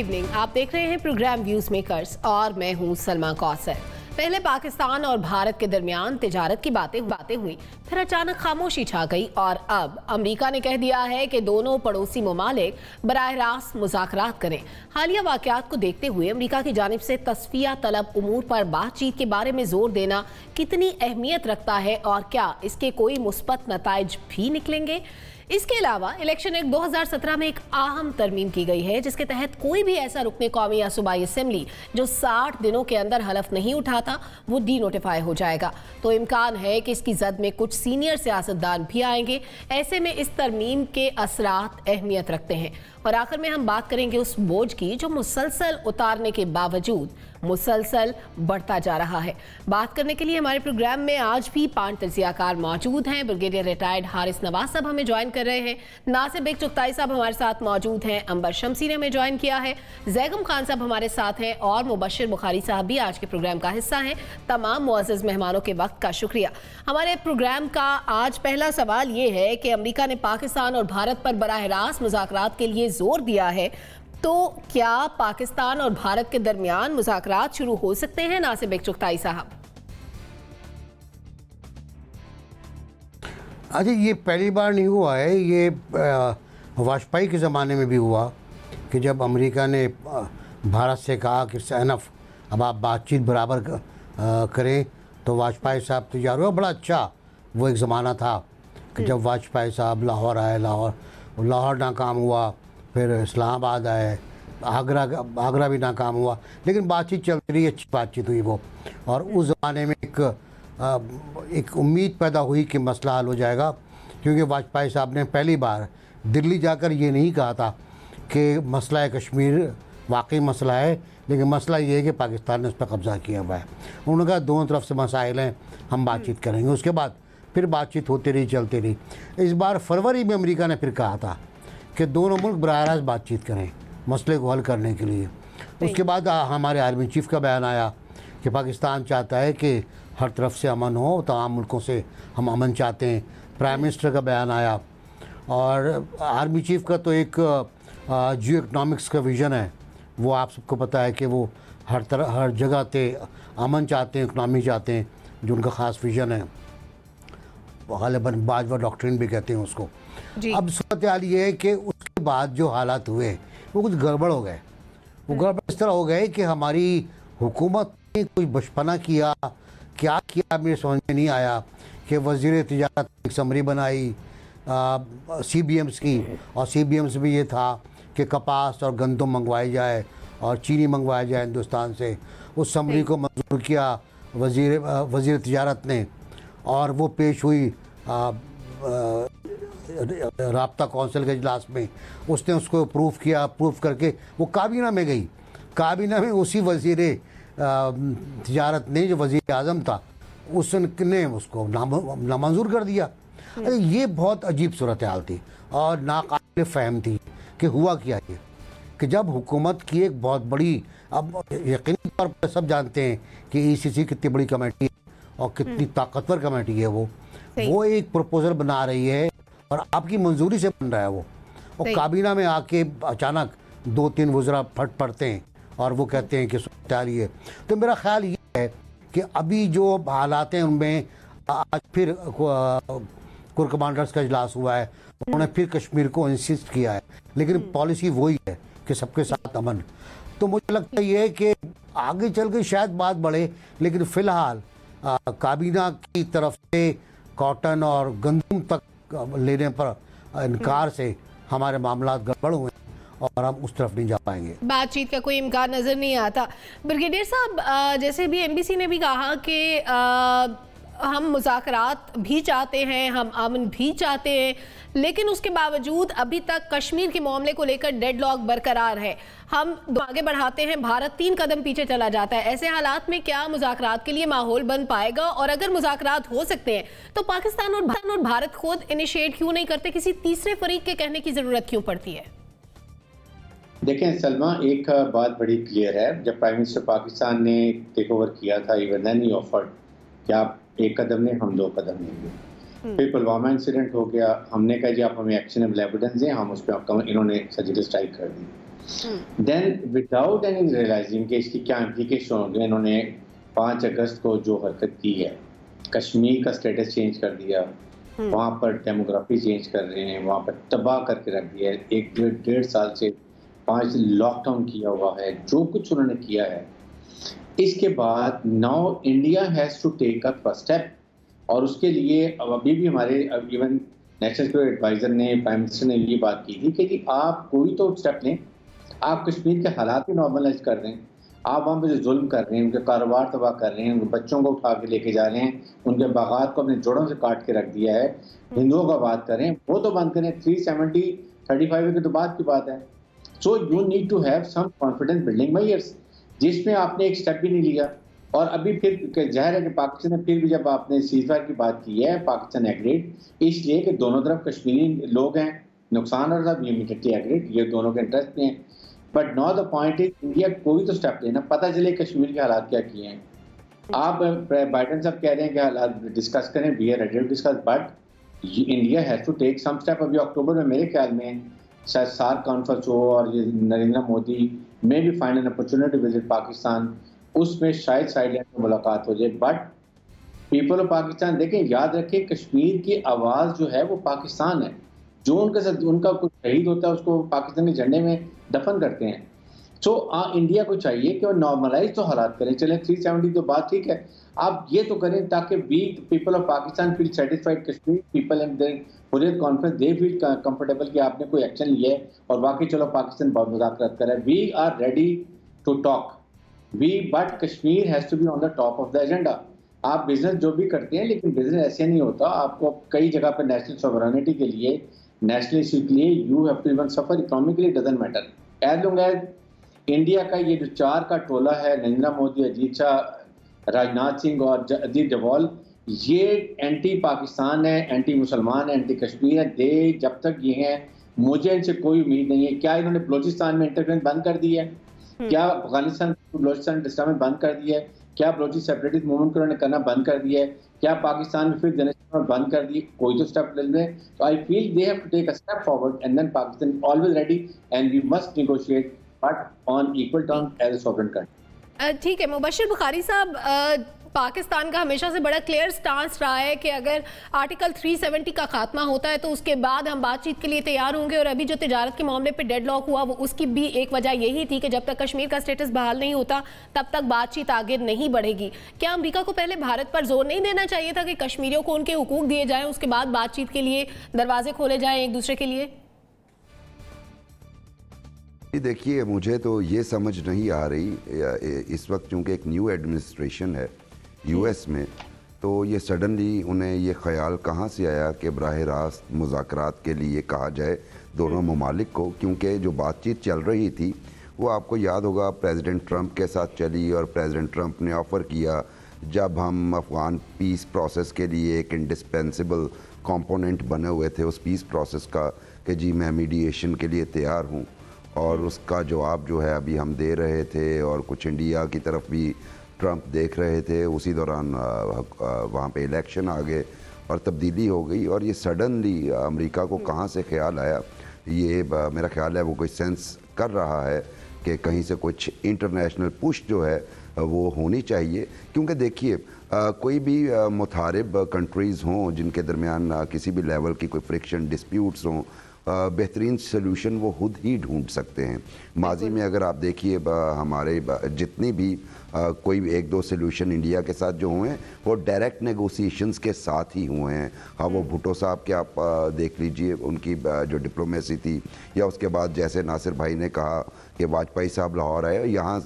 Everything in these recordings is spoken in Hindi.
इवनिंग, आप देख रहे हैं प्रोग्राम व्यूज मेकर्स और मैं हूं सलमा कौसर। पहले पाकिस्तान और भारत के दरमियान तिजारत की बातें हुई, फिर अचानक खामोशी छा गई और अब अमेरिका ने कह दिया है कि दोनों पड़ोसी ममालिक बराह रास्त मुज़ाकरात करें। हालिया वाक़यात को देखते हुए अमेरिका की जानिब से तस्फिया तलब उमूर पर बातचीत के बारे में जोर देना कितनी अहमियत रखता है और क्या इसके कोई मुस्बत नताइज भी निकलेंगे? इसके अलावा इलेक्शन एक्ट 2017 में एक अहम तरमीम की गई है जिसके तहत कोई भी ऐसा रुकने कौमी या सूबाई असेंबली जो 60 दिनों के अंदर हलफ नहीं उठाता वो डी नोटिफाई हो जाएगा। तो इम्कान है कि इसकी जद में कुछ सीनियर सियासतदान भी आएंगे। ऐसे में इस तरमीम के असरात अहमियत रखते हैं। और आखिर में हम बात करेंगे उस बोझ की जो मुसलसल उतारने के बावजूद मुसलसल बढ़ता जा रहा है। बात करने के लिए हमारे प्रोग्राम में आज भी 5 तज्जियाकार मौजूद हैं। ब्रिगेडियर रिटायर्ड हारिस नवाज साहब हमें ज्वाइन कर रहे हैं, नासिर बेग चुगताई साहब हमारे साथ मौजूद हैं, अंबर शमसी ने हमें ज्वाइन किया है, जैगम खान साहब हमारे साथ हैं और मुबश्शिर बुखारी साहब भी आज के प्रोग्राम का हिस्सा हैं। तमाम मुअज़्ज़ज़ मेहमानों के वक्त का शुक्रिया। हमारे प्रोग्राम का आज पहला सवाल ये है कि अमेरिका ने पाकिस्तान और भारत पर बराह रास्त मुज़ाकरात के लिए जोर दिया है, तो क्या पाकिस्तान और भारत के दरमियान मुज़ाकरात शुरू हो सकते हैं? नासिर बेग चुगताई साहब। अच्छा, ये पहली बार नहीं हुआ है, ये वाजपेयी के ज़माने में भी हुआ कि जब अमेरिका ने भारत से कहा कि सैनफ अब आप बातचीत बराबर करें तो वाजपेयी साहब तैयार हुआ। बड़ा अच्छा वो एक ज़माना था कि जब वाजपेयी साहब लाहौर आए, लाहौर नाकाम हुआ, फिर इस्लामाबाद आए, आगरा भी नाकाम हुआ, लेकिन बातचीत चलती रही, अच्छी बातचीत हुई वो। और उस ज़माने में एक उम्मीद पैदा हुई कि मसला हल हो जाएगा, क्योंकि वाजपेयी साहब ने पहली बार दिल्ली जाकर ये नहीं कहा था कि मसला कश्मीर वाकई मसला है, लेकिन मसला ये है कि पाकिस्तान ने उस पर कब्ज़ा किया हुआ है। उन्होंने कहा दोनों तरफ से मसाइल हैं, हम बातचीत करेंगे। उसके बाद फिर बातचीत होती रही, चलती रही। इस बार फरवरी में अमेरिका ने फिर कहा था कि दोनों मुल्क बराह रास्त बातचीत करें मसले को हल करने के लिए। उसके बाद हमारे आर्मी चीफ का बयान आया कि पाकिस्तान चाहता है कि हर तरफ से अमन हो, तमाम मुल्कों से हम अमन चाहते हैं। प्राइम मिनिस्टर का बयान आया और आर्मी चीफ का तो एक जियो इकनॉमिक्स का विज़न है, वो आप सबको पता है कि वो हर जगह पे अमन चाहते हैं, इकनॉमी चाहते हैं, जो उनका ख़ास विज़न है। गालिबन बाजवा डॉक्ट्रिन भी कहते हैं उसको। अब सूरत हाल ये है कि उसके बाद जो हालात हुए वो कुछ गड़बड़ हो गए। वो गड़बड़ इस तरह हो गए कि हमारी हुकूमत ने कुछ बचपना किया, क्या किया मेरे समझ में नहीं आया कि वज़ीर तिजारत एक समरी बनाई CBMs की, और CBMs में ये था कि कपास और गंदम मंगवाई जाए और चीनी मंगवाया जाए हिंदुस्तान से। उस समरी को मंजूर किया वज़ीर तिजारत ने और वो पेश हुई राब्ता कौंसिल के इजलास में। उसने उसको अप्रूव किया, अप्रूव करके वो काबीना में गई। काबीना में उसी वज़ीर तिजारत ने, जो वज़ीर आज़म था, उसने उसको नामंजूर कर दिया। अरे ये बहुत अजीब सूरत हाल थी और नाकाबिल फ़हम थी कि हुआ क्या ये, कि जब हुकूमत की एक बहुत बड़ी, अब यकीनी तौर पर सब जानते हैं कि ECC कितनी बड़ी कमेटी है और कितनी ताकतवर कमेटी है। वो एक प्रपोजल बना रही है और आपकी मंजूरी से बन रहा है वो, और काबीना में आके अचानक 2-3 वज़रा फट पड़ते हैं और वो कहते हैं कि सुधारी है। तो मेरा ख्याल ये है कि अभी जो हालात हैं उनमें आज फिर कोर कमांडर्स का इजलास हुआ है, उन्होंने फिर कश्मीर को इंसिस्ट किया है, लेकिन पॉलिसी वही है कि सबके साथ अमन। तो मुझे लगता है ये कि आगे चल के शायद बात बढ़े, लेकिन फ़िलहाल काबीना की तरफ से कॉटन और गंदम तक लेने पर इनकार से हमारे मामला गड़बड़ हुए और हम उस तरफ नहीं जा पाएंगे। बातचीत का कोई इम्कान नज़र नहीं आता। ब्रिगेडियर साहब, जैसे भी MBC ने भी कहा कि हम मुज़ाकरात भी चाहते हैं, हम अमन भी चाहते हैं, लेकिन उसके बावजूद अभी तक कश्मीर के मामले को लेकर डेडलॉक बरकरार है। हम आगे बढ़ाते हैं, भारत 3 कदम पीछे चला जाता है। ऐसे हालात में क्या मुज़ाकरात के लिए माहौल बन पाएगा? और अगर मुज़ाकरात हो सकते हैं तो पाकिस्तान और भारत खुद इनिशिएट क्यों नहीं करते? किसी तीसरे फरीक के कहने की ज़रूरत क्यों पड़ती है? देखें सलमा, एक बात बड़ी क्लियर है। जब प्राइम मिनिस्टर पाकिस्तान ने टेक ओवर किया था, इवन देन ही ऑफर्ड कि आप 1 कदम लें, हम 2 कदम लेंगे। फिर पुलवामा इंसिडेंट हो गया, हमने कहा जी आप हमें एक्शनेबल एविडेंस दें, हम उस पर इन्होंने सर्जिकल स्ट्राइक कर दी। देन विदाउट एनी रियलाइजिंग कि इसकी क्या इम्प्लीकेशन होंगे, इन्होंने 5 अगस्त को जो हरकत की है, कश्मीर का स्टेटस चेंज कर दिया, वहाँ पर डेमोग्राफी चेंज कर रहे हैं, वहाँ पर तबाह करके रख दिया है। 1-1.5 साल से 5 लॉकडाउन किया हुआ है, जो कुछ उन्होंने किया है। इसके बाद now India has to take a step, और उसके लिए अब अभी भी हमारे इवन नेशनल सिक्योरिटी एडवाइजर ने, प्राइम मिनिस्टर ने ये बात की थी कि जी आप कोई तो स्टेप लें, आप कश्मीर के हालात ही नॉर्मलाइज कर दें। आप वहाँ पे जो जुल्म कर रहे हैं, उनके कारोबार तबाह कर रहे हैं, उनके बच्चों को उठा के लेके जा रहे हैं, उनके बागात को अपने जोड़ों से काट के रख दिया है, हिंदुओं का बात करें, वो तो बंद करें। 370-35 की तो बात की बात है। So you need to have some confidence building measures, जिसमें आपने एक स्टेप भी नहीं लिया। और अभी फिर जाहिर है कि पाकिस्तान ने फिर भी जब आपने सीजफायर की बात की है, पाकिस्तान एग्रीड, इसलिए कि दोनों तरफ कश्मीरी लोग हैं, नुकसान और सब ये इमीडिएटली एग्रीड, ये दोनों के इंटरेस्ट में है। But now the point is India कोई तो स्टेप लेना, पता चले कश्मीर के हालात क्या किए हैं। आप बाइडेन साहब कह रहे हैं कि हालात डिस्कस करें, we are ready to discuss, but India has to take some step. अभी अक्टूबर में मेरे ख्याल में शायद सार्क कॉन्फ्रेंस हो और ये Narendra Modi may be find an opportunity to visit Pakistan, उसमें शायद साइडलाइन में मुलाकात हो जाए। बट पीपल ऑफ पाकिस्तान, देखें, याद रखें, कश्मीर की आवाज़ जो है वो पाकिस्तान है। जो उनके साथ उनका कुछ शहीद होता है उसको पाकिस्तान के झंडे में दफन करते हैं। तो इंडिया को चाहिए कि वो नॉर्मलाइज तो हालात करें। चलें 370 तो बात ठीक है, आप ये तो करें ताकि we people of Pakistan feel satisfied, Kashmir people and their Hurriyat conference they feel comfortable कि आपने कोई एक्शन लिया है और बाकी चलो पाकिस्तान बहुत मुज़ाकरात कर रहा है। We are ready to talk, but Kashmir has to be on the top of the agenda. आप बिजनेस जो भी करते हैं, लेकिन बिजनेस ऐसे नहीं होता। आपको कई जगह पर नेशनल सॉवरेनिटी के लिए, नेशनल इशू के लिए you have to even suffer economically, doesn't matter. As long as India का ये जो 4 का टोला है, नरेंद्र मोदी, अजीत शाह, राजनाथ सिंह और अजीत डोभाल, ये एंटी पाकिस्तान है, एंटी मुसलमान है, एंटी कश्मीर है। दे जब तक ये हैं, मुझे इनसे कोई उम्मीद नहीं है। क्या इन्होंने बलोचिस्तान में इंटरफेरेंस बंद कर दी है? क्या अफगानिस्तान बलोचिस्तान डिस्ट्रिक्ट में बंद कर दिया है? क्या बलोची सेपरेटिस्ट मूवमेंट को उन्होंने करना बंद कर दिया है? क्या पाकिस्तान में फिर जनरेशन बंद कर दिए? कोई तो स्टेप ले लें। तो I feel they have to take a step forward and then Pakistan always ready and we must negotiate but on equal terms as a sovereign country. ठीक है मुबशिर बुखारी साहब, पाकिस्तान का हमेशा से बड़ा क्लियर स्टांस रहा है कि अगर आर्टिकल 370 का खात्मा होता है तो उसके बाद हम बातचीत के लिए तैयार होंगे। और अभी जो तिजारत के मामले पे डेडलॉक हुआ, वो उसकी भी एक वजह यही थी कि जब तक कश्मीर का स्टेटस बहाल नहीं होता तब तक बातचीत आगे नहीं बढ़ेगी। क्या अमेरिका को पहले भारत पर जोर नहीं देना चाहिए था कि कश्मीरियों को उनके हुकूक दिए जाएं, उसके बाद बातचीत के लिए दरवाजे खोले जाएं एक दूसरे के लिए? देखिए, मुझे तो ये समझ नहीं आ रही इस वक्त, क्योंकि एक न्यू एडमिनिस्ट्रेशन है यूएस में, तो ये सडनली उन्हें ये ख्याल कहाँ से आया कि बराह रास्त मुज़ाकरात के लिए कहा जाए दोनों ममालिक को। क्योंकि जो बातचीत चल रही थी वो आपको याद होगा प्रेसिडेंट ट्रंप के साथ चली, और प्रेसिडेंट ट्रंप ने ऑफ़र किया जब हम अफ़गान पीस प्रोसेस के लिए एक इंडिस्पेंसिबल कंपोनेंट बने हुए थे उस पीस प्रोसेस का, कि जी मैं मीडिएशन के लिए तैयार हूँ। और उसका जवाब जो है अभी हम दे रहे थे, और कुछ इंडिया की तरफ भी ट्रंप देख रहे थे। उसी दौरान वहाँ पे इलेक्शन आ गए और तब्दीली हो गई, और ये सडनली अमेरिका को कहाँ से ख्याल आया, ये मेरा ख्याल है वो कोई सेंस कर रहा है कि कहीं से कुछ इंटरनेशनल पुश जो है वो होनी चाहिए। क्योंकि देखिए, कोई भी मुतारिब कंट्रीज़ हों जिनके दरमियान किसी भी लेवल की कोई फ्रिक्शन डिस्प्यूट्स हों, बेहतरीन सलूशन वो खुद ही ढूंढ सकते हैं। माजी में अगर आप देखिए, हमारे जितनी भी कोई 1-2 सलूशन इंडिया के साथ जो हुए हैं वो डायरेक्ट नेगोशिएशंस के साथ ही हुए हैं। हाँ, वो भुट्टो साहब के आप देख लीजिए, उनकी जो डिप्लोमेसी थी, या उसके बाद जैसे नासिर भाई ने कहा कि वाजपेयी साहब लाहौर आए, यहाँ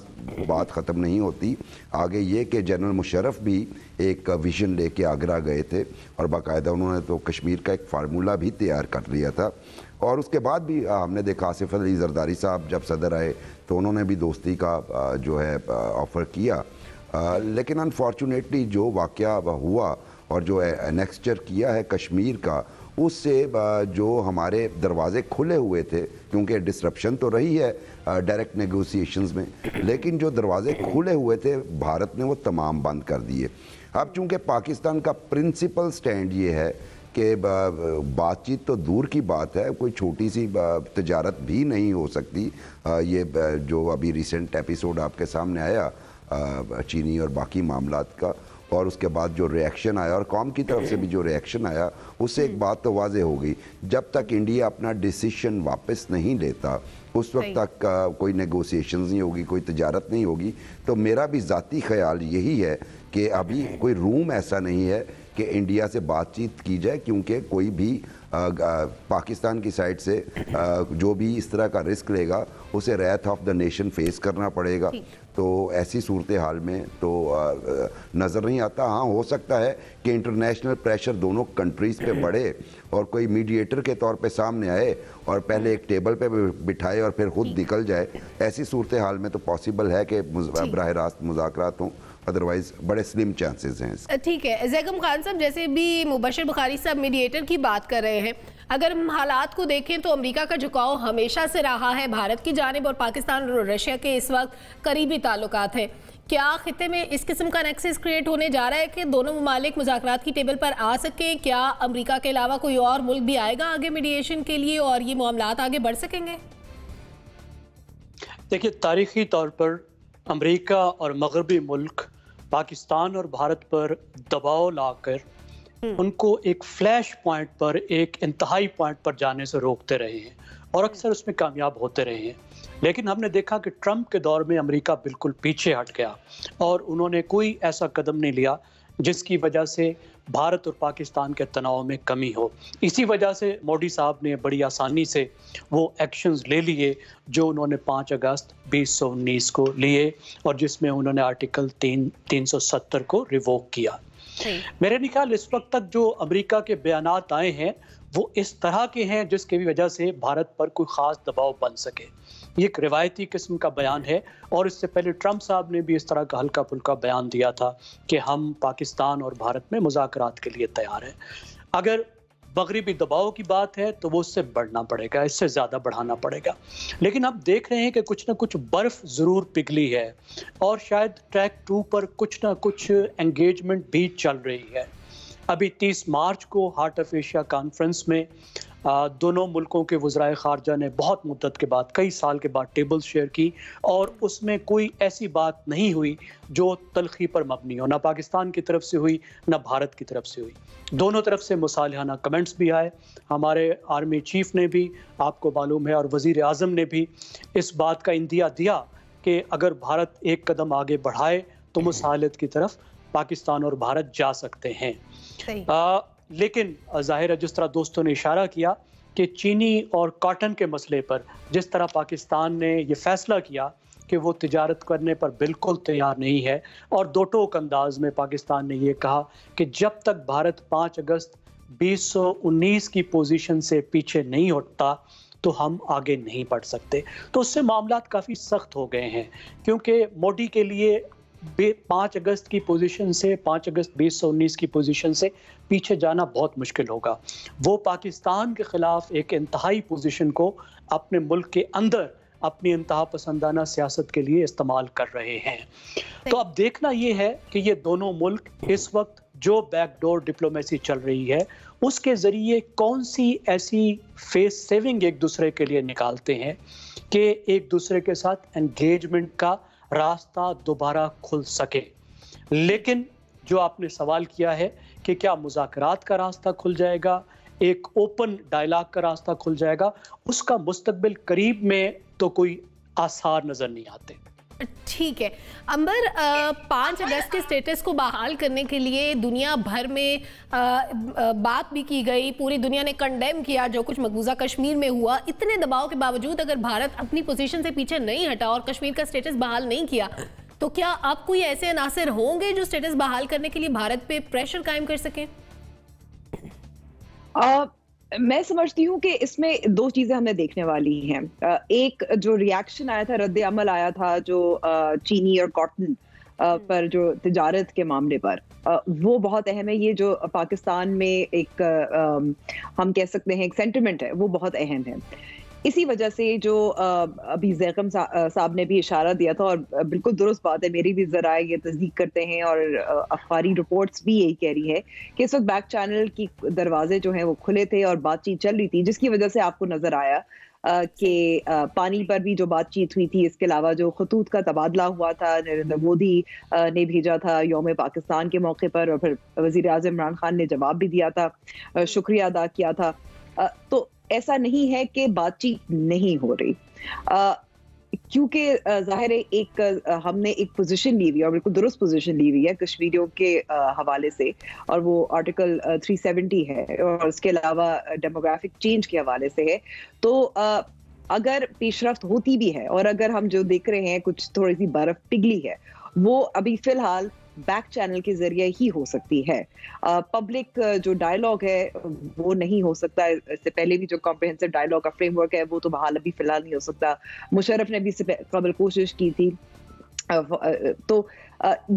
बात ख़त्म नहीं होती। आगे ये कि जनरल मुशर्रफ भी एक विजन लेके आगरा गए थे, और बाकायदा उन्होंने तो कश्मीर का एक फार्मूला भी तैयार कर लिया था। और उसके बाद भी हमने देखा आसिफ अली जरदारी साहब जब सदर आए तो उन्होंने भी दोस्ती का जो है ऑफ़र किया। लेकिन अनफॉर्चुनेटली जो वाक़या हुआ और जो एनेक्स्चर किया है कश्मीर का, उससे जो हमारे दरवाज़े खुले हुए थे, क्योंकि डिसरप्शन तो रही है डायरेक्ट नेगोशिएशंस में, लेकिन जो दरवाज़े खुले हुए थे भारत ने वो तमाम बंद कर दिए। अब चूँकि पाकिस्तान का प्रिंसिपल स्टैंड ये है कि बातचीत तो दूर की बात है, कोई छोटी सी तजारत भी नहीं हो सकती। ये जो अभी रिसेंट एपिसोड आपके सामने आया चीनी और बाकी मामलात का, और उसके बाद जो रिएक्शन आया और कौम की तरफ से भी जो रिएक्शन आया, उससे एक बात तो वाज़े हो गई, जब तक इंडिया अपना डिसीशन वापस नहीं लेता उस वक्त तक कोई नेगोशिएशंस नहीं होगी, कोई तजारत नहीं होगी। तो मेरा भी ज़ाती ख्याल यही है कि अभी कोई रूम ऐसा नहीं है कि इंडिया से बातचीत की जाए, क्योंकि कोई भी पाकिस्तान की साइड से जो भी इस तरह का रिस्क लेगा उसे wrath of the nation face करना पड़ेगा। तो ऐसी सूरत हाल में तो नज़र नहीं आता। हाँ, हो सकता है कि इंटरनेशनल प्रेशर दोनों कंट्रीज़ पे बढ़े और कोई मीडिएटर के तौर पे सामने आए और पहले एक टेबल पे बिठाए और फिर खुद निकल जाए। ऐसी सूरत हाल में तो पॉसिबल है कि बराह रास्त मुज़ाकरात हों, अदरवाइज बड़े स्लिम चांसेस हैं। ठीक है ज़ैगम खान साहब, जैसे भी मुबशर बुखारी साहब मीडिएटर की बात कर रहे हैं, अगर हम हालात को देखें तो अमेरिका का झुकाव हमेशा से रहा है भारत की जानिब, और पाकिस्तान और रशिया के इस वक्त करीबी ताल्लुकात हैं। क्या खित्ते में इस किस्म का नेक्सस क्रिएट होने जा रहा है कि दोनों ममालिक मुज़ाकरात की टेबल पर आ सके? क्या अमेरिका के अलावा कोई और मुल्क भी आएगा आगे मीडिएशन के लिए और ये मामलात आगे बढ़ सकेंगे? देखिए, तारीखी तौर पर अमेरिका और मगरबी मुल्क पाकिस्तान और भारत पर दबाव लाकर उनको एक फ्लैश पॉइंट पर, एक इंतहाई पॉइंट पर जाने से रोकते रहे हैं और अक्सर उसमें कामयाब होते रहे हैं। लेकिन हमने देखा कि ट्रंप के दौर में अमेरिका बिल्कुल पीछे हट गया और उन्होंने कोई ऐसा कदम नहीं लिया जिसकी वजह से भारत और पाकिस्तान के तनाव में कमी हो। इसी वजह से मोदी साहब ने बड़ी आसानी से वो एक्शंस ले लिए जो उन्होंने 5 अगस्त 2019 को लिए और जिसमें उन्होंने आर्टिकल 370 को रिवोक किया। मेरे ख्याल इस वक्त तक जो अमेरिका के बयानात आए हैं वो इस तरह के हैं जिसकी वजह से भारत पर कोई ख़ास दबाव बन सके। ये एक रिवायती किस्म का बयान है और इससे पहले ट्रंप साहब ने भी इस तरह का हल्का फुल्का बयान दिया था कि हम पाकिस्तान और भारत में मुज़ाकरात के लिए तैयार हैं। अगर मगरिबी दबाव की बात है तो वो उससे बढ़ना पड़ेगा, इससे ज़्यादा बढ़ाना पड़ेगा। लेकिन अब देख रहे हैं कि कुछ ना कुछ बर्फ़ ज़रूर पिघली है और शायद ट्रैक 2 पर कुछ ना कुछ एंगेजमेंट भी चल रही है। अभी 30 मार्च को हार्ट ऑफ एशिया कॉन्फ्रेंस में दोनों मुल्कों के वज़राए ख़ारजा ने बहुत मुद्दत के बाद, कई साल के बाद टेबल शेयर की और उसमें कोई ऐसी बात नहीं हुई जो तलखी पर मबनी हो, ना पाकिस्तान की तरफ से हुई ना भारत की तरफ से हुई। दोनों तरफ से मुसालिहाना कमेंट्स भी आए। हमारे आर्मी चीफ ने भी, आपको मालूम है, और वज़ीर आज़म ने भी इस बात का इंदिया दिया कि अगर भारत एक कदम आगे बढ़ाए तो मुसालत की तरफ पाकिस्तान और भारत जा सकते हैं। लेकिन ज़ाहिर है, जिस तरह दोस्तों ने इशारा किया कि चीनी और कॉटन के मसले पर जिस तरह पाकिस्तान ने ये फैसला किया कि वो तिजारत करने पर बिल्कुल तैयार नहीं है और दो टोक अंदाज में पाकिस्तान ने ये कहा कि जब तक भारत 5 अगस्त 2019 की पोजीशन से पीछे नहीं हटता तो हम आगे नहीं बढ़ सकते। तो उससे मामलात काफ़ी सख्त हो गए हैं, क्योंकि मोदी के लिए 5 अगस्त की पोजीशन से, 5 अगस्त 2019 की पोजीशन से पीछे जाना बहुत मुश्किल होगा। वो पाकिस्तान के खिलाफ एक इंतहाई पोजीशन को अपने मुल्क के अंदर अपनी इंतहा पसंदाना सियासत के लिए इस्तेमाल कर रहे हैं। तो अब देखना ये है कि ये दोनों मुल्क इस वक्त जो बैकडोर डिप्लोमेसी चल रही है उसके ज़रिए कौन सी ऐसी फेस सेविंग एक दूसरे के लिए निकालते हैं कि एक दूसरे के साथ एंगेजमेंट का रास्ता दोबारा खुल सके। लेकिन जो आपने सवाल किया है कि क्या मुज़ाकरात का रास्ता खुल जाएगा, एक ओपन डायलॉग का रास्ता खुल जाएगा, उसका मुस्तकबिल करीब में तो कोई आसार नज़र नहीं आते। ठीक है अंबर, 5 अगस्त के स्टेटस को बहाल करने के लिए दुनिया भर में बात भी की गई, पूरी दुनिया ने कंडेम किया जो कुछ मकबूजा कश्मीर में हुआ। इतने दबाव के बावजूद अगर भारत अपनी पोजीशन से पीछे नहीं हटा और कश्मीर का स्टेटस बहाल नहीं किया तो क्या अब कोई ऐसे अनासर होंगे जो स्टेटस बहाल करने के लिए भारत पे प्रेशर कायम कर सकें? मैं समझती हूँ कि इसमें 2 चीजें हमें देखने वाली हैं। एक जो रिएक्शन आया था, रद्द अमल आया था जो चीनी और कॉटन पर जो तिजारत के मामले पर, वो बहुत अहम है। ये जो पाकिस्तान में एक हम कह सकते हैं एक सेंटिमेंट है वो बहुत अहम है। इसी वजह से जो अभी ज़ैक़म साहब ने भी इशारा दिया था, और बिल्कुल दुरुस्त बात है, मेरी भी ज़रा ये तस्दीक करते हैं और अखबारी रिपोर्ट्स भी यही कह रही है कि इस वक्त बैक चैनल की दरवाजे जो हैं वो खुले थे और बातचीत चल रही थी, जिसकी वजह से आपको नजर आया कि पानी पर भी जो बातचीत हुई थी, इसके अलावा जो खतूत का तबादला हुआ था, नरेंद्र मोदी ने भेजा था यौम पाकिस्तान के मौके पर, और फिर वज़ीर आज़म इमरान खान ने जवाब भी दिया था, शुक्रिया अदा किया था। तो ऐसा नहीं है कि बातचीत नहीं हो रही, क्योंकि जाहिर है एक हमने एक पोजीशन ली हुई है और बिल्कुल दुरुस्त पोजीशन ली हुई है कश्मीरियों के हवाले से, और वो आर्टिकल 370 है और उसके अलावा डेमोग्राफिक चेंज के हवाले से है। तो अगर पेशरफ्त होती भी है, और अगर हम जो देख रहे हैं कुछ थोड़ी सी बर्फ पिघली है, वो अभी फिलहाल बैक चैनल के जरिए ही हो सकती है। पब्लिक जो डायलॉग है वो नहीं हो सकता। इससे पहले भी जो कॉम्प्रिहेंसिव डायलॉग का फ्रेमवर्क है वो तो बहाल अभी फिलहाल नहीं हो सकता। मुशर्रफ ने भी इससे कबल कोशिश की थी। तो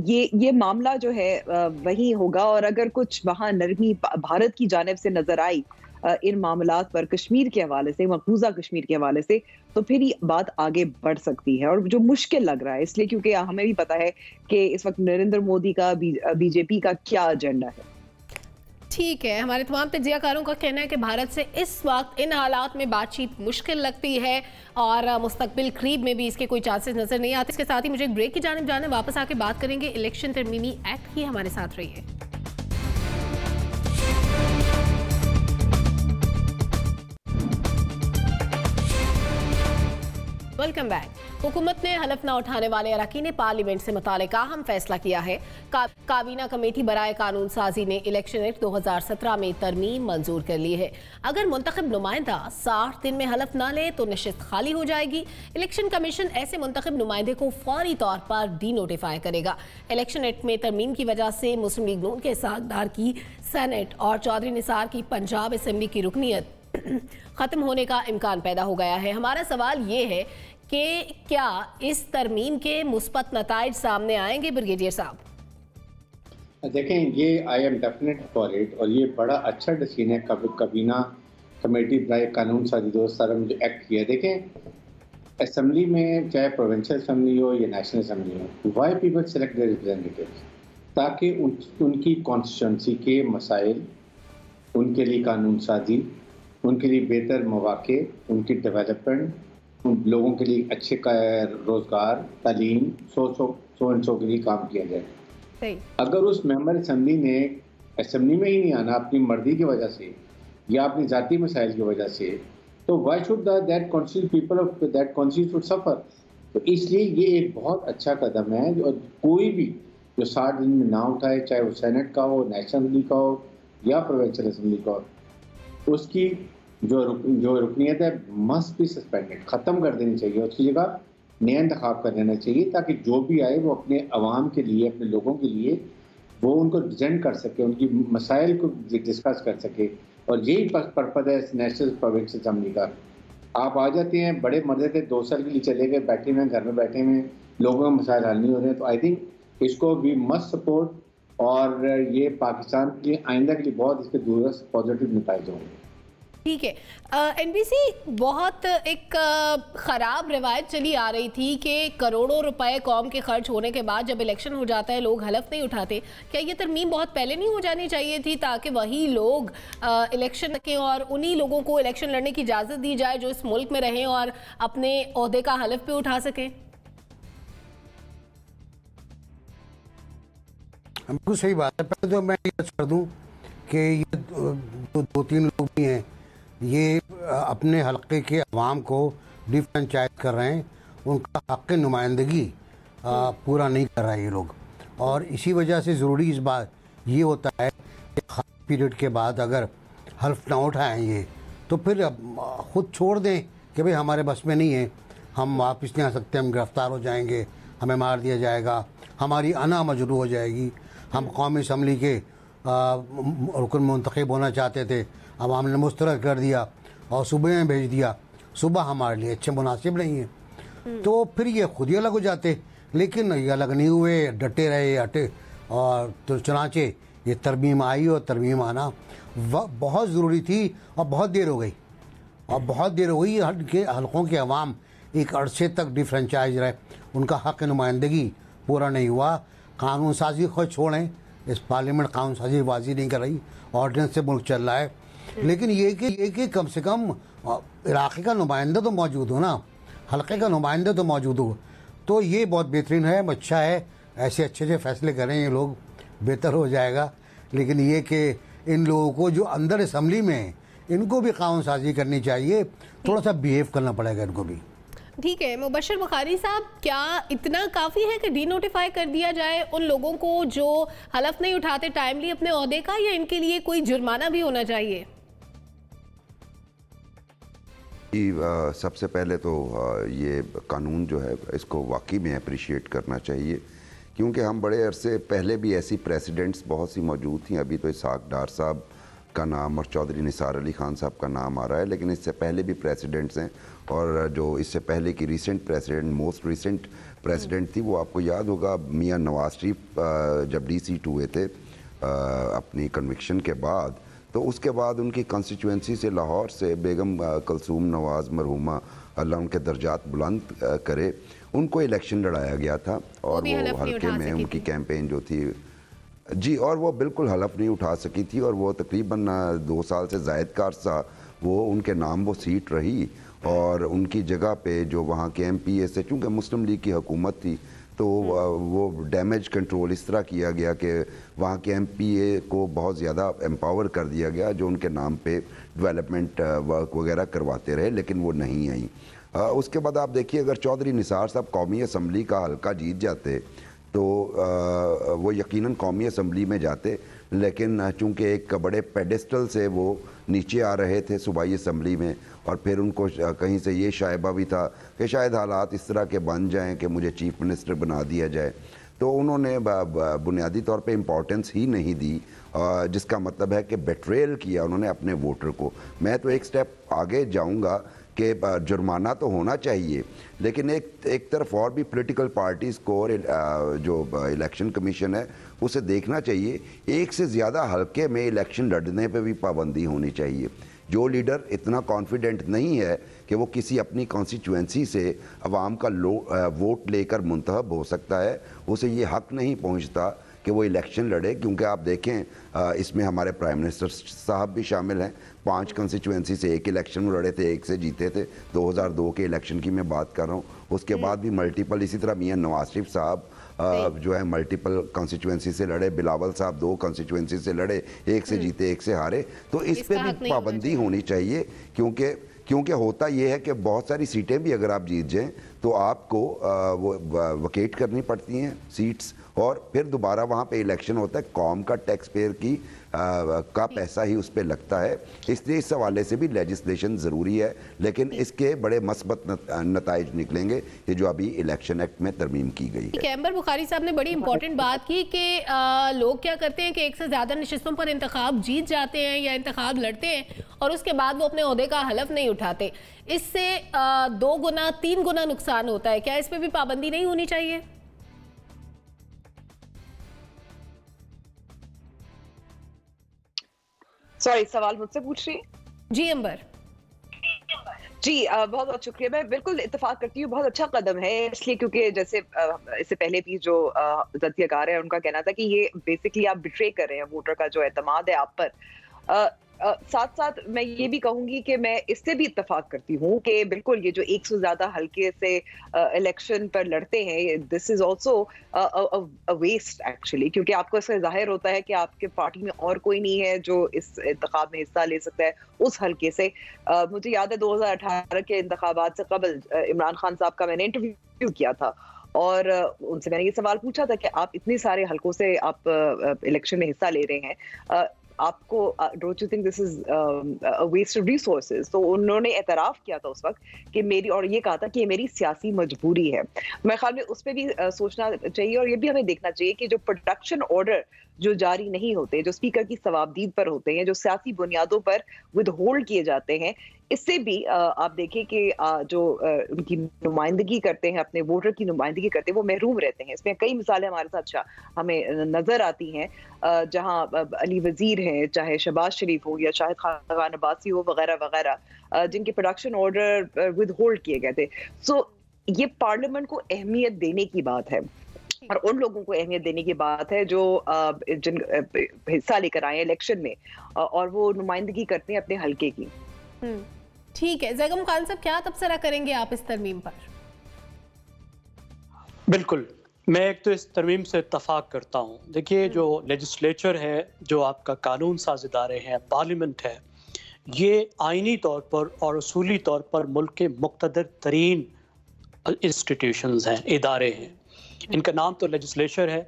ये मामला जो है वही होगा, और अगर कुछ वहां नरमी भारत की जानिब से नजर आई इन मामलात पर कश्मीर के हवाले से, मकबूजा कश्मीर के हवाले से, तो फिर ये बात आगे बढ़ सकती है। और जो मुश्किल लग रहा है इसलिए क्योंकि हमें भी पता है कि इस वक्त नरेंद्र मोदी का बीजेपी का क्या एजेंडा है। ठीक है, हमारे तमाम तज्जियाकारों का कहना है कि भारत से इस वक्त इन हालात में बातचीत मुश्किल लगती है और मुस्तकबिल करीब में भी इसके कोई चांसेस नजर नहीं आते। इसके साथ ही मुझे एक ब्रेक की जानिब जाना, वापस आके बात करेंगे इलेक्शन तरमीमी एक्ट की। हमारे साथ रहिए। Welcome back. हुकूमत ने हलफ न उठाने वाले अरकान पार्लियामेंट से मुतालिक अहम फैसला किया है। काबीना कमेटी बराए कानून साजी ने इलेक्शन एक्ट 2017 में तरमीम मंजूर कर ली है। अगर मुंतखब नुमाइंदा 60 दिन में हलफ न ले तो नशिस्त खाली हो जाएगी। इलेक्शन कमीशन ऐसे मुंतखब नुमाइंदे को फौरी तौर पर डी नोटिफाई करेगा। इलेक्शन एक्ट में तरमीम की वजह से मुस्लिम लीग नून के सागदार की सेनेट और चौधरी निसार की पंजाब असेंबली की रुकनीत खत्म होने का इम्कान पैदा हो गया है। हमारा सवाल ये है कि क्या इस तरमीम के मुस्बत नताइज सामने आएंगे ब्रिगेडियर साहब? देखें, ये I am definite for it, और ये बड़ा अच्छा डिसीजन है काबीना कमेटी बराए कानून साजी 2017 में जो एक्ट किया। देखें, असेंबली में चाहे प्रोविंशियल असेंबली हो या नेशनल असेंबली हो, why people select their representatives, ताकि उनकी कॉन्स्टिट्यूंसी के मसाइल, उनके लिए कानून साजी, उनके लिए बेहतर मौके, उनकी डेवलपमेंट, उन लोगों के लिए अच्छे का रोजगार, तालीम, सो के लिए काम किया जाए। अगर उस मेंबर असेंबली ने असेंबली में ही नहीं आना अपनी मर्जी की वजह से या अपनी जाती मसाइल की वजह से, तो why should that constitute people of that constitute suffer. तो इसलिए ये एक बहुत अच्छा कदम है। और कोई भी जो 60 दिन में ना उठाए, चाहे वो सेनेट का हो, नेशनल असेंबली का हो या प्रोविंशियल असेंबली का हो, उसकी जो रुकनीत है मस्ट बी सस्पेंडेड, ख़त्म कर देनी चाहिए। उसकी जगह नया इंतखाब कर लेना चाहिए, ताकि जो भी आए वो अपने अवाम के लिए, अपने लोगों के लिए वो उनको प्रेजेंट कर सके, उनकी मसाइल को डिस्कस कर सके। और यही पर्पज़ है नेशनल प्रोविंशियल असेंबली का। आप आ जाते हैं, बड़े मर्दे थे, 2 साल के लिए चले गए, बैठे हुए घर में बैठे हुए, लोगों के मसाइल हल नहीं हो रहे हैं। तो आई थिंक इसको वी मस्ट सपोर्ट, और ये पाकिस्तान के लिए आइंदा के लिए बहुत इसके दूरस्थ पॉजिटिव नतीजे होंगे। ठीक है, एनबीसी बहुत एक ख़राब रिवायत चली आ रही थी कि करोड़ों रुपए कौम के खर्च होने के बाद जब इलेक्शन हो जाता है लोग हलफ नहीं उठाते। क्या ये तरमीम बहुत पहले नहीं हो जानी चाहिए थी, ताकि वही लोग इलेक्शन के और उन्हीं लोगों को इलेक्शन लड़ने की इजाज़त दी जाए जो इस मुल्क में रहें और अपने ओहदे का हलफ पे उठा सकें? बिल्कुल सही बात है। पहले तो मैं ये कर दूं कि ये 2-3 लोग भी हैं, ये अपने हल्के के अवाम को डिफ्रेंचाइज कर रहे हैं, उनका हक़ नुमाइंदगी पूरा नहीं कर रहे हैं ये लोग। और इसी वजह से ज़रूरी इस बात ये होता है कि खास पीरियड के बाद अगर हल्फ ना उठाएं ये, तो फिर ख़ुद छोड़ दें कि भाई हमारे बस में नहीं है, हम वापस नहीं आ सकते, हम गिरफ़्तार हो जाएंगे, हमें मार दिया जाएगा, हमारी अना मजरू हो जाएगी। हम कौमी असम्बली के रुकन मुंतखब होना चाहते थे, अब हमने मुस्तरद कर दिया और सुबह में भेज दिया, सुबह हमारे लिए अच्छे मुनासिब नहीं है। तो फिर ये खुद ही अलग हो जाते, लेकिन ये अलग नहीं हुए, डटे रहे, हटे, और तो चुनाचे ये तरमीम आई, और तरमीम आना बहुत ज़रूरी थी और बहुत देर हो गई। और बहुत देर हुई के हलकों के अवाम एक अरसे तक डिफ्रेंचाइज रहे, उनका हक नुमाइंदगी पूरा नहीं हुआ। कानून साजी खुद छोड़ें, इस पार्लियामेंट कानून साजी वाजी नहीं कर रही, ऑर्डिनेंस से मुल्क चल रहा है। लेकिन ये कि कम से कम इलाके का नुमाइंदा तो मौजूद हो ना, हल्के का नुमाइंदा तो मौजूद हो, तो ये बहुत बेहतरीन है, अच्छा है। ऐसे अच्छे फैसले करें ये लोग, बेहतर हो जाएगा। लेकिन ये कि इन लोगों को जो अंदर असम्बली में हैं, इनको भी कानून साजी करनी चाहिए, थोड़ा सा बिहेव करना पड़ेगा इनको भी। ठीक है मुबशर बुखारी साहब, क्या इतना काफ़ी है कि डी नोटिफाई कर दिया जाए उन लोगों को जो हलफ नहीं उठाते टाइमली अपने ओहदे का, या इनके लिए कोई जुर्माना भी होना चाहिए? सबसे पहले तो ये कानून जो है इसको वाकई में अप्रिशिएट करना चाहिए, क्योंकि हम बड़े अरसे पहले भी ऐसी प्रेसिडेंट्स बहुत सी मौजूद थी। अभी तो इसहाक डार साहब का नाम और चौधरी निसार अली खान साहब का नाम आ रहा है, लेकिन इससे पहले भी प्रेसिडेंट्स हैं। और जो इससे पहले की recent president, most recent president थी, वो आपको याद होगा मियां नवाज शरीफ जब डी.सी. हुए थे अपनी कन्विक्शन के बाद, तो उसके बाद उनकी कॉन्स्टिट्यूंसी से लाहौर से बेगम कलसूम नवाज मरहुमा, अल्लाह उनके दर्जात बुलंद करे, उनको इलेक्शन लड़ाया गया था। और वो हल्के में उनकी कैंपेन जो थी जी, और वो बिल्कुल हलफ नहीं उठा सकी थी, और वो तकरीबन 2 साल से ज़ायद का अरसा वो उनके नाम वो सीट रही। और उनकी जगह पे जो वहाँ के MPA से, चूँकि मुस्लिम लीग की हुकूमत थी, तो वो डैमेज कंट्रोल इस तरह किया गया कि वहाँ के MPA को बहुत ज़्यादा एम्पावर कर दिया गया, जो उनके नाम पे डेवलपमेंट वर्क वगैरह करवाते रहे, लेकिन वो नहीं आई। उसके बाद आप देखिए, अगर चौधरी निसार साहब कौमी असम्बली का हल्का जीत जाते तो वो यकीनन कौमी असम्बली में जाते, लेकिन चूंकि एक बड़े पेडेस्टल से वो नीचे आ रहे थे सूबाई असम्बली में, और फिर उनको कहीं से ये शायबा भी था कि शायद हालात इस तरह के बन जाएं कि मुझे चीफ मिनिस्टर बना दिया जाए, तो उन्होंने बुनियादी तौर पे इम्पोर्टेंस ही नहीं दी, जिसका मतलब है कि बेट्रेल किया उन्होंने अपने वोटर को। मैं तो एक स्टेप आगे जाऊंगा कि जुर्माना तो होना चाहिए, लेकिन एक तरफ और भी पॉलिटिकल पार्टीज़ को और जो इलेक्शन कमीशन है उसे देखना चाहिए, एक से ज़्यादा हल्के में इलेक्शन लड़ने पे भी पाबंदी होनी चाहिए। जो लीडर इतना कॉन्फिडेंट नहीं है कि वो किसी अपनी कॉन्स्टिट्यूंसी से अवाम का वोट लेकर मुंतखब हो सकता है, उसे ये हक नहीं पहुंचता कि वो इलेक्शन लड़े। क्योंकि आप देखें इसमें हमारे प्राइम मिनिस्टर साहब भी शामिल हैं, 5 कंस्टिट्यूंसी से एक इलेक्शन में लड़े थे, 1 से जीते थे। 2002 के इलेक्शन की मैं बात कर रहा हूँ। उसके बाद भी मल्टीपल, इसी तरह मियां नवाज शरीफ साहब जो है मल्टीपल कंस्टिट्यूंसी से लड़े, बिलावल साहब 2 कंस्टिट्यूंसी से लड़े, 1 से जीते 1 से हारे। तो इस पे भी पाबंदी होनी चाहिए, क्योंकि होता यह है कि बहुत सारी सीटें भी अगर आप जीत जाएं तो आपको वो वकेट करनी पड़ती हैं सीट्स, और फिर दोबारा वहाँ पे इलेक्शन होता है। कौम का टैक्स पेयर की का पैसा ही उस पर लगता है, इसलिए इस हवाले से भी लेजिस्लेशन ज़रूरी है, लेकिन इसके बड़े मस्बत नताइज निकलेंगे कि जो अभी इलेक्शन एक्ट में तरमीम की गई है। कैम्बर बुखारी साहब ने बड़ी इंपॉर्टेंट बात की कि लोग क्या करते हैं कि 1 से ज़्यादा नशिस्तों पर इंतखाब जीत जाते हैं या इंतखाब लड़ते हैं, और उसके बाद वो अपने ओहदे का हलफ नहीं उठाते। इससे 2 गुना 3 गुना नुकसान होता है। क्या इस पर भी पाबंदी नहीं होनी चाहिए? सॉरी, सवाल मुझसे पूछ रही है जी अंबर? जी बहुत बहुत शुक्रिया। मैं बिल्कुल इत्तेफाक करती हूँ, बहुत अच्छा कदम है, इसलिए क्योंकि जैसे इससे पहले भी जो तथ्यकार है उनका कहना था कि ये बेसिकली आप बिट्रे कर रहे हैं वोटर का जो एतमाद है आप पर। साथ साथ मैं ये भी कहूंगी कि मैं इससे भी इत्तेफाक करती हूँ कि बिल्कुल ये जो 1 से ज्यादा हल्के से इलेक्शन पर लड़ते हैं, this is also a waste actually, क्योंकि आपको इससे जाहिर होता है कि आपके पार्टी में और कोई नहीं है जो इस इंतखाब में हिस्सा ले सकता है उस हल्के से। मुझे याद है 2018 के इंतखाबात से कबल इमरान खान साहब का मैंने इंटरव्यू किया था, और उनसे मैंने ये सवाल पूछा था कि आप इतने सारे हल्कों से आप इलेक्शन में हिस्सा ले रहे हैं, आपको don't you think this is a waste of resources? तो उन्होंने एतराफ किया था उस वक्त कि मेरी, और ये कहा था कि ये मेरी सियासी मजबूरी है। मेरे ख्याल में उस पर भी सोचना चाहिए, और ये भी हमें देखना चाहिए कि जो प्रोडक्शन ऑर्डर जो जारी नहीं होते, जो स्पीकर की सवाबदीद पर होते हैं, जो सियासी बुनियादों पर विद होल्ड किए जाते हैं, इससे भी आप देखिए कि जो उनकी नुमाइंदगी करते हैं, अपने वोटर की नुमाइंदगी करते हैं, वो महरूम रहते हैं। इसमें कई मिसालें हमारे साथ हमें नजर आती हैं, जहां अली वजीर हैं, चाहे शहबाज शरीफ हो या शाहिद खान अब्बासी हो, वगैरह वगैरह, जिनके प्रोडक्शन ऑर्डर विद होल्ड किए गए थे। सो ये पार्लियामेंट को अहमियत देने की बात है, और उन लोगों को अहमियत देने की बात है जो जिन हिस्सा लेकर आए इलेक्शन में, और वो नुमाइंदगी करते हैं अपने हल्के की। ठीक है, ज़ैगम खान साहब, क्या तबसरा करेंगे आप इस तरमीम पर? बिल्कुल, मैं एक तो इस तरमीम से इत्तफाक करता हूँ। देखिए, जो लेजिस्लेचर है, जो आपका कानून साज इदारे हैं, पार्लियामेंट है, ये आइनी तौर पर और उसूली तौर पर मुल्क के मुक़्तदर तरीन इंस्टीट्यूशंस हैं, इदारे हैं। इनका नाम तो लेजिस्लेचर है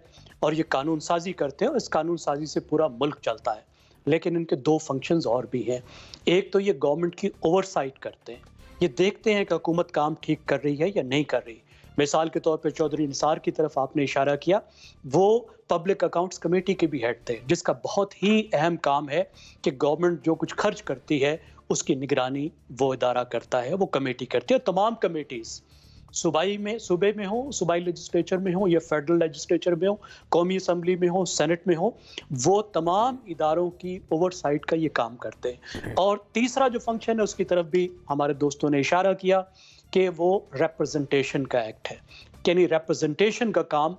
और ये कानून साजी करते हैं और इस कानून साजी से पूरा मुल्क चलता है। लेकिन इनके दो फंक्शंस और भी हैं। एक तो ये गवर्नमेंट की ओवरसाइट करते हैं, ये देखते हैं कि हुकूमत काम ठीक कर रही है या नहीं कर रही। मिसाल के तौर पे चौधरी निसार की तरफ आपने इशारा किया, वो पब्लिक अकाउंट्स कमेटी के भी हेड थे, जिसका बहुत ही अहम काम है कि गवर्नमेंट जो कुछ खर्च करती है उसकी निगरानी वो इदारा करता है, वो कमेटी करती है। तमाम कमेटीज़ सूबाई में, सूबे में हो, सूबाई लेजिस्लेचर में हो या फेडरल लेजिस्लेचर में हो, कौमी असम्बली में हो, सेनेट में हो, वो तमाम इदारों की ओवरसाइट का ये काम करते हैं। और तीसरा जो फंक्शन है उसकी तरफ भी हमारे दोस्तों ने इशारा किया कि वो रिप्रेजेंटेशन का एक्ट है, यानी रिप्रेजेंटेशन का काम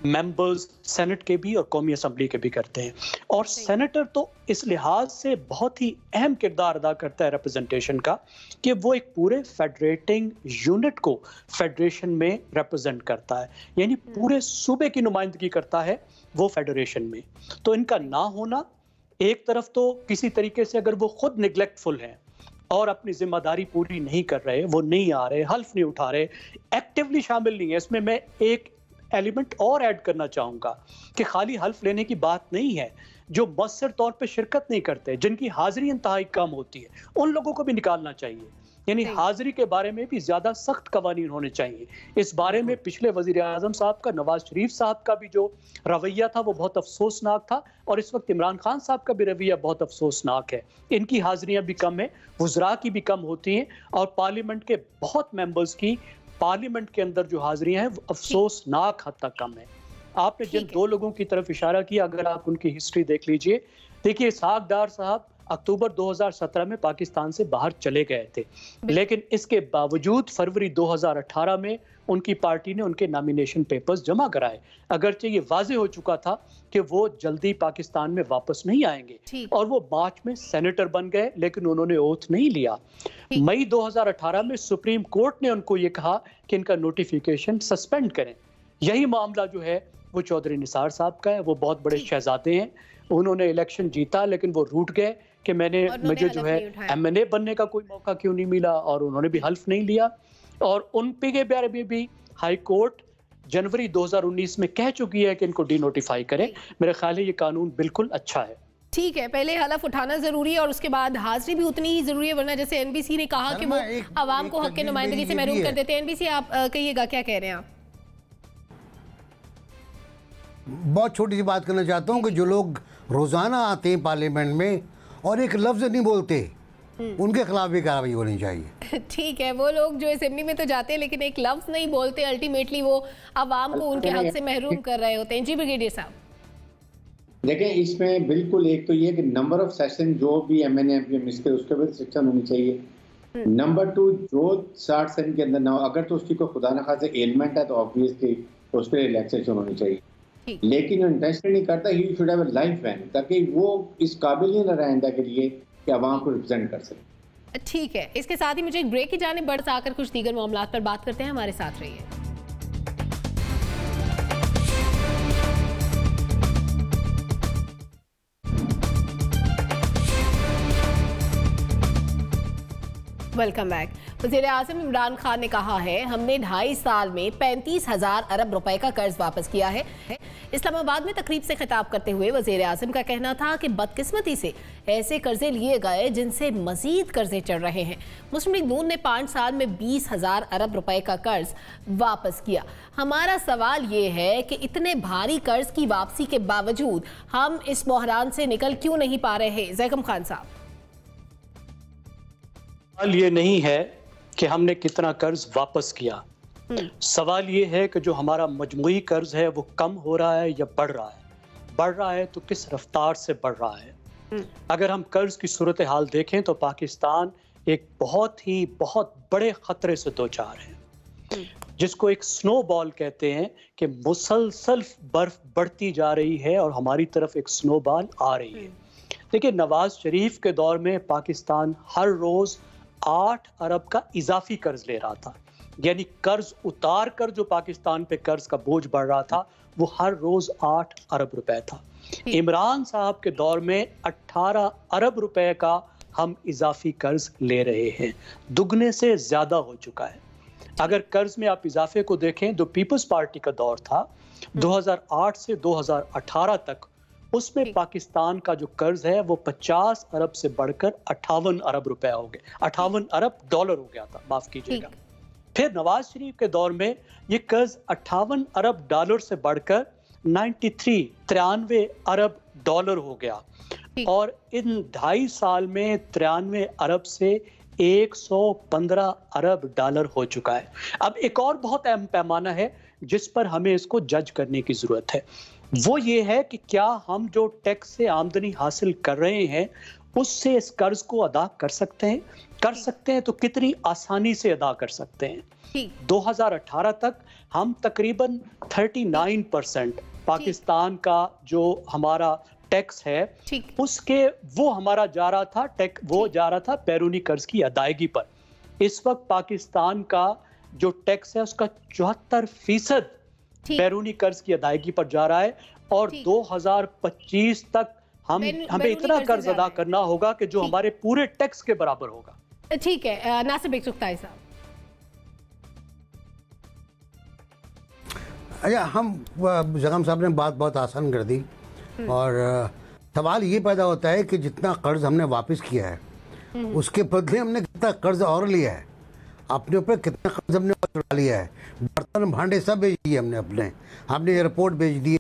मेंबर्स सेनेट के भी और कौमी असम्बली के भी करते हैं। और सेनेटर तो इस लिहाज से बहुत ही अहम किरदार अदा करता है रिप्रेजेंटेशन का, कि वो एक पूरे फेडरेटिंग यूनिट को फेडरेशन में रिप्रेजेंट करता है, यानी पूरे सूबे की नुमाइंदगी करता है वो फेडरेशन में। तो इनका ना होना एक तरफ तो किसी तरीके से, अगर वो खुद निगलेक्टफुल हैं और अपनी जिम्मेदारी पूरी नहीं कर रहे, वो नहीं आ रहे, हल्फ नहीं उठा रहे, एक्टिवली शामिल नहीं है, इसमें मैं एक एलिमेंट और ऐड करना चाहूंगा कि खाली हल्फ लेने की बात नहीं है, जो मौसर तौर पे शिरकत नहीं करते, जिनकी हाजिरी इंतहाई कम होती है, उन लोगों को भी निकालना चाहिए। यानी हाजिरी के बारे में भी ज्यादा सख्त कवानीन होने चाहिए। इस बारे में पिछले वजीर आजम साहब का, नवाज शरीफ साहब का भी जो रवैया था वो बहुत अफसोसनाक था, और इस वक्त इमरान खान साहब का भी रवैया बहुत अफसोसनाक है। इनकी हाजिरियां भी कम है, वज़रा की भी कम होती हैं, और पार्लियामेंट के बहुत मेंबर्स की पार्लियामेंट के अंदर जो हाजिरियां हैं वो अफसोसनाक हद तक कम है। आपने जिन दो लोगों की तरफ इशारा किया, अगर आप उनकी हिस्ट्री देख लीजिए, देखिए इसहाक डार साहब अक्टूबर 2017 में पाकिस्तान से बाहर चले गए थे, लेकिन इसके बावजूद फरवरी 2018 में उनकी पार्टी ने उनके नॉमिनेशन पेपर्स जमा कराए, अगरचे ये वाजे हो चुका था कि वो जल्दी पाकिस्तान में वापस नहीं आएंगे, और वो मार्च में सेनेटर बन गए, लेकिन उन्होंने ओथ नहीं लिया। मई 2018 में सुप्रीम कोर्ट ने उनको ये कहा कि इनका नोटिफिकेशन सस्पेंड करें। यही मामला जो है वो चौधरी निसार साहब का है, वो बहुत बड़े शहजादे हैं, उन्होंने इलेक्शन जीता लेकिन वो रूठ गए कि मुझे जो है MNA बनने का कोई मौका क्यों नहीं मिला, और उन्होंने भी हल्फ नहीं लिया। और उन पे के बारे में भी हाई कोर्ट जनवरी 2019 में कह चुकी है कि इनको डिनोटिफाई करें। मेरे ख्याल है ये कानून बिल्कुल अच्छा है। ठीक है, पहले हलफ उठाना जरूरी है और उसके बाद हाजिरी भी उतनी ही जरूरी है, वरना जैसे NBC ने कहा कि वो आवाम को हक के नुमाइंदगी से महरूम कर देते हैं। NBC आप कहिएगा, क्या कह रहे हैं आप? बहुत छोटी सी बात करना चाहता हूँ कि जो लोग रोजाना आते हैं पार्लियामेंट में और एक लफ्ज नहीं बोलते, उनके खिलाफ भी कार्रवाई होनी चाहिए। ठीक है, वो लोग जो असेंबली में तो जाते हैं लेकिन एक लफ्ज नहीं बोलते, अल्टीमेटली वो आवाम को उनके हक से महरूम कर रहे होते हैं। जी ब्रिगेडियर साहब, देखें इसमें बिल्कुल एक तो ये कि नंबर ऑफ सेशन जो भी MNA MP मिस करे उसके भी सिस्टम होनी चाहिए। नंबर 2, जो 60 सेकंड के अंदर ना, अगर तो उसकी कोई खुदा न खासे एलिमेंट है तो ऑब्वियसली उस पर रिलैक्सेशन होनी चाहिए, लेकिन इंटेंशन नहीं करता, he should have a life ban, ताकि वो इस काबिल ही न रहे आइंदा के लिए कि आवाम को रिप्रेजेंट कर सके। ठीक है, इसके साथ ही मुझे एक ब्रेक की जाने बढ़ आकर कुछ दीगर मामलों पर बात करते हैं। हमारे साथ रहिए। Welcome back. वज़ीर आज़म इमरान खान ने कहा है, हमने 2.5 साल में 35,000 अरब रुपए का कर्ज वापस किया है। इस्लामाबाद में तकरीब से खिताब करते हुए वज़ीर आज़म का कहना था कि बदकिस्मती से ऐसे कर्जे लिए गए जिनसे मजीद कर्जे चढ़ रहे हैं। मुस्लिम लीग नून ने 5 साल में 20,000 अरब रुपए का कर्ज वापस किया। हमारा सवाल ये है कि इतने भारी कर्ज की वापसी के बावजूद हम इस बहरान से निकल क्यों नहीं पा रहे? ज़ैगम खान साहब। सवाल ये नहीं है कि हमने कितना कर्ज वापस किया, सवाल ये है कि जो हमारा मजमूई कर्ज है वो कम हो रहा है या बढ़ रहा है। बढ़ रहा है तो किस रफ्तार से बढ़ रहा है। अगर हम कर्ज की सूरत हाल देखें तो पाकिस्तान एक बहुत बड़े खतरे से दो चार है, जिसको एक स्नोबॉल कहते हैं कि मुसलसल बर्फ बढ़ती जा रही है और हमारी तरफ एक स्नोबॉल आ रही है। देखिए, नवाज शरीफ के दौर में पाकिस्तान हर रोज 8 अरब का इजाफी कर्ज ले रहा था, यानी कर्ज उतार कर जो पाकिस्तान पे कर्ज का बोझ बढ़ रहा था वो हर रोज 8 अरब रुपए था। इमरान साहब के दौर में 18 अरब रुपए का हम इजाफी कर्ज ले रहे हैं, दुगने से ज्यादा हो चुका है। अगर कर्ज में आप इजाफे को देखें, जो पीपल्स पार्टी का दौर था 2008 से 2018 तक, उसमें पाकिस्तान का जो कर्ज है वो 50 अरब से बढ़कर 58 अरब रुपए हो गए, 58 अरब डॉलर हो गया था, माफ कीजिएगा। फिर नवाज शरीफ के दौर में ये कर्ज 58 अरब डॉलर से बढ़कर 93 अरब डॉलर हो गया, और इन 2.5 साल में 93 अरब से 115 अरब डॉलर हो चुका है। अब एक और बहुत अहम पैमाना है जिस पर हमें इसको जज करने की जरूरत है, वो ये है कि क्या हम जो टैक्स से आमदनी हासिल कर रहे हैं उससे इस कर्ज को अदा कर सकते हैं। कर सकते हैं तो कितनी आसानी से अदा कर सकते हैं। 2018 तक हम तकरीबन 39% पाकिस्तान का जो हमारा टैक्स है उसके वो हमारा जा रहा था वो जा रहा था बैरूनी कर्ज की अदायगी पर। इस वक्त पाकिस्तान का जो टैक्स है उसका 74% बैरूनी कर्ज की अदायगी पर जा रहा है, और 2025 तक हमें इतना कर्ज अदा करना होगा कि जो हमारे पूरे टैक्स के बराबर होगा। ठीक है, नासिर बेग सुख्ताई साहब। अच्छा, हम जगम साहब ने बात बहुत आसान कर दी, और सवाल ये पैदा होता है कि जितना कर्ज हमने वापस किया है उसके बदले हमने कितना कर्ज और लिया है, अपने ऊपर कितना कर्ज हमने चढ़ा लिया है। बर्तन भांडे सब बेच दिए हमने एयरपोर्ट बेच दिए,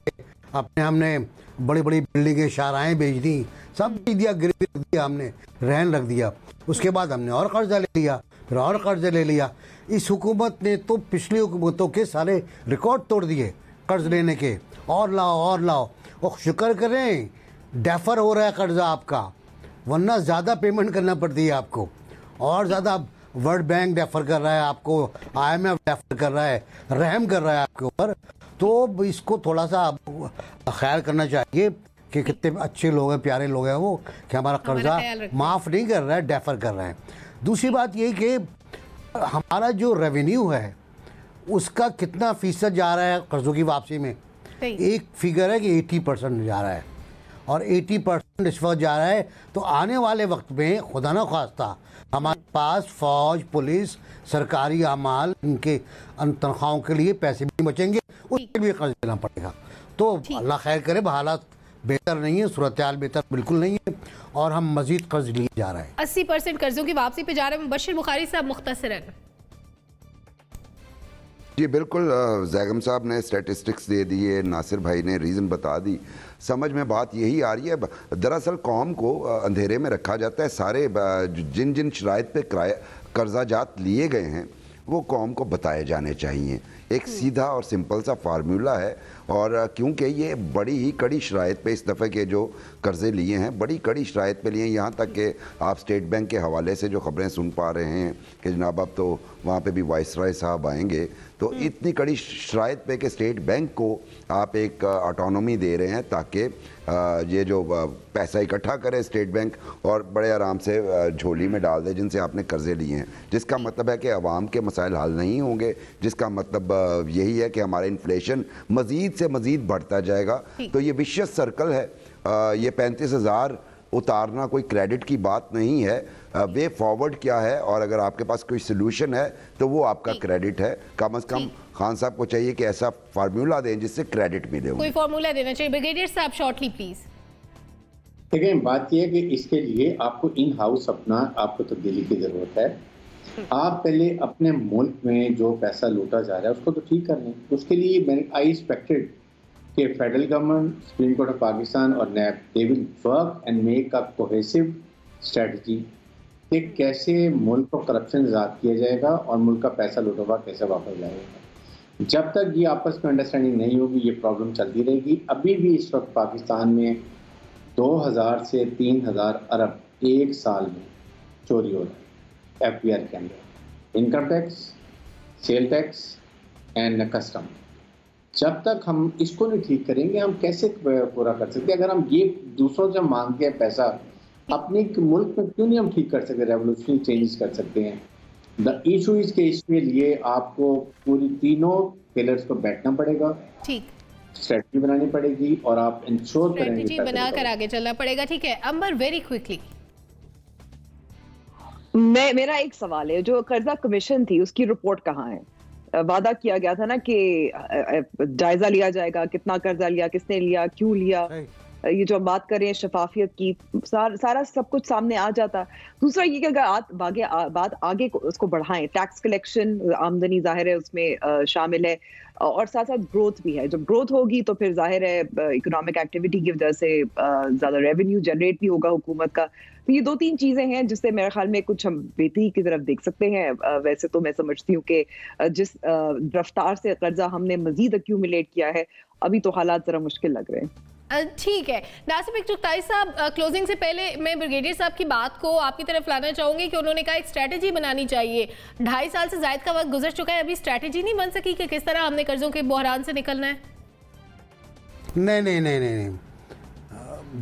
हमने बड़ी बड़ी बिल्डिंगें शाहराहें बेच दी, सब बेच दिया, गिरवी रख दिया, हमने रहन रख दिया। उसके बाद हमने और कर्जा ले लिया, फिर और कर्जा ले लिया। इस हुकूमत ने तो पिछली हुकूमतों के सारे रिकॉर्ड तोड़ दिए कर्ज लेने के, और लाओ। और शुक्र करें डेफर हो रहा है कर्जा आपका, वरना ज़्यादा पेमेंट करना पड़ती है आपको, और ज़्यादा वर्ल्ड बैंक डेफर कर रहा है आपको, IMF डेफर कर रहा है, रहम कर रहा है आपके ऊपर। तो इसको थोड़ा सा ख्याल करना चाहिए कि कितने अच्छे लोग हैं, प्यारे लोग हैं वो, कि हमारा कर्जा माफ़ नहीं कर रहा है, डेफर कर रहे हैं। दूसरी बात यही कि हमारा जो रेवेन्यू है उसका कितना फीसद जा रहा है कर्जों की वापसी में। एक फिगर है कि 80% जा रहा है, और 80% इस वक्त जा रहा है। तो आने वाले वक्त में खुदा न खास्ता हमारे पास फौज, पुलिस, सरकारी अमाल, इनके तनख्वाहों के लिए पैसे भी बचेंगे, उसके भी कर्ज देना पड़ेगा। तो अल्लाह खैर करे, हालात बेहतर नहीं है, सूरत हाल बेहतर बिल्कुल नहीं है, और हम मजीद कर्ज लिए जा रहे हैं। 80% कर्जों की वापसी पे जा रहे हैं। बशीर बुखारी साहब, मुख्तसरन। जी बिल्कुल, जैगम साहब ने स्टैटिस्टिक्स दे दिए, नासिर भाई ने रीज़न बता दी। समझ में बात यही आ रही है, दरअसल कौम को अंधेरे में रखा जाता है। सारे जिन जिन शराइत पे कर्जाजात लिए गए हैं वो कौम को बताए जाने चाहिए। एक सीधा और सिंपल सा फार्मूला है, और क्योंकि ये बड़ी ही कड़ी शराइत पे इस दफ़े के जो कर्ज़े लिए हैं, बड़ी कड़ी शराइत पे लिए हैं। यहाँ तक कि आप स्टेट बैंक के हवाले से जो ख़बरें सुन पा रहे हैं कि जनाब अब तो वहाँ पे भी वाइसराय साहब आएंगे, तो इतनी कड़ी शराइत पे कि स्टेट बैंक को आप एक ऑटोनॉमी दे रहे हैं ताकि ये जो पैसा इकट्ठा करे स्टेट बैंक और बड़े आराम से झोली में डाल दे जिनसे आपने कर्ज़े लिए हैं, जिसका मतलब है कि आवाम के मसाइल हल नहीं होंगे, जिसका मतलब यही है कि हमारा इन्फ्लेशन मज़ीद से मज़ीद बढ़ता जाएगा। तो ये विशियस सर्कल है। ये 35,000 उतारना कोई क्रेडिट की बात नहीं है। वे फॉरवर्ड क्या है, और अगर आपके पास कोई सोल्यूशन है तो वो आपका क्रेडिट है। कम से कम खान साहब को चाहिए कि ऐसा फार्मूला दें जिससे क्रेडिट मिले। कोई फार्मूला देना चाहिए। ब्रिगेडियर साहब, शॉर्टली प्लीज। देखिए, बात यह है कि इसके लिए आपको इन हाउस आपको तब्दीली की जरूरत है। आप पहले अपने मुल्क में जो पैसा लूटा जा रहा है उसको तो ठीक कर लें। उसके लिए आई एक्सपेक्टेड कि federal government, supreme court of Pakistan और NAB, they will work and make a cohesive strategy कि कैसे मुल्क को करप्शन आज़ाद किया जाएगा और मुल्क का पैसा लूटा हुआ कैसे वापस लाएगा। जब तक ये आपस में अंडरस्टैंडिंग नहीं होगी ये प्रॉब्लम चलती रहेगी। अभी भी इस वक्त पाकिस्तान में 2000 से 3000 अरब एक साल में चोरी हो रहा है FBR के अंदर, income tax, sale tax and custom. जब तक हम इसको नहीं ठीक करेंगे हम कैसे पूरा कर सकते हैं? अगर हम ये दूसरों से मांगते हैं पैसा, अपने मुल्क में क्यों नहीं हम ठीक कर सकते, रेवोल्यूशनरी चेंजेस कर सकते हैं? द इशू इज के इसके लिए आपको पूरी तीनों पिलर्स को बैठना पड़ेगा, ठीक, स्ट्रेटजी बनानी पड़ेगी और आप इंश्योर करेंगे, स्ट्रेटजी बनाकर आगे चलना पड़ेगा। ठीक है अंबर, वेरी क्विकली। मेरा एक सवाल है, जो कर्जा कमीशन थी उसकी रिपोर्ट कहाँ है? वादा किया गया था ना कि जायजा लिया जाएगा, कितना कर्जा लिया, किसने लिया, क्यों लिया, ये जो बात कर रहे हैं शफाफियत की, सारा सब कुछ सामने आ जाता। दूसरा ये कि अगर बात आगे उसको बढ़ाएं, टैक्स कलेक्शन, आमदनी जाहिर है उसमें शामिल है और साथ साथ ग्रोथ भी है। जब ग्रोथ होगी तो फिर जाहिर है इकोनॉमिक एक्टिविटी की वजह से ज्यादा रेवेन्यू जनरेट भी होगा हुकूमत का। तो ये 2-3 चीजें हैं जिससे मेरे ख्याल में कुछ हम बेहतरी की तरफ देख सकते हैं। वैसे तो मैं समझती हूँ कि जिस रफ्तार से कर्जा हमने मजीद एक्यूमुलेट किया है, अभी तो हालात जरा मुश्किल लग रहे हैं। ठीक है नासिर चुगताई साहब, क्लोजिंग से पहले मैं ब्रिगेडियर साहब की बात को आपकी तरफ लाना चाहूंगी कि उन्होंने कहा एक स्ट्रैटेजी बनानी चाहिए। 2.5 साल से ज्यादा का वक्त गुजर चुका है, अभी स्ट्रैटेजी नहीं बन सकी कि किस तरह हमने कर्जों के बहरान से निकलना है। नहीं,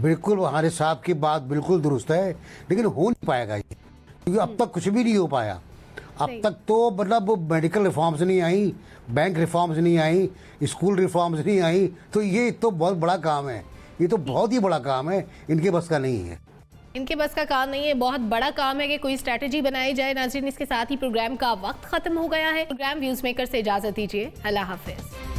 बिल्कुल हमारे साहब की बात बिल्कुल दुरुस्त है, लेकिन हो नहीं पाएगा ये, क्योंकि अब तक कुछ भी नहीं हो पाया। अब तक तो मतलब मेडिकल रिफॉर्म्स नहीं आई, बैंक रिफॉर्म्स नहीं आई, स्कूल रिफॉर्म्स नहीं आई, तो ये तो बहुत बड़ा काम है, ये तो बहुत ही बड़ा काम है, इनके बस का नहीं है। इनके बस का काम नहीं है, बहुत बड़ा काम है कि कोई स्ट्रैटेजी बनाई जाए। नाज़रीन, इसके साथ ही प्रोग्राम का वक्त खत्म हो गया है। प्रोग्राम व्यूज मेकर से इजाजत दीजिए, अल्लाह हाफिज।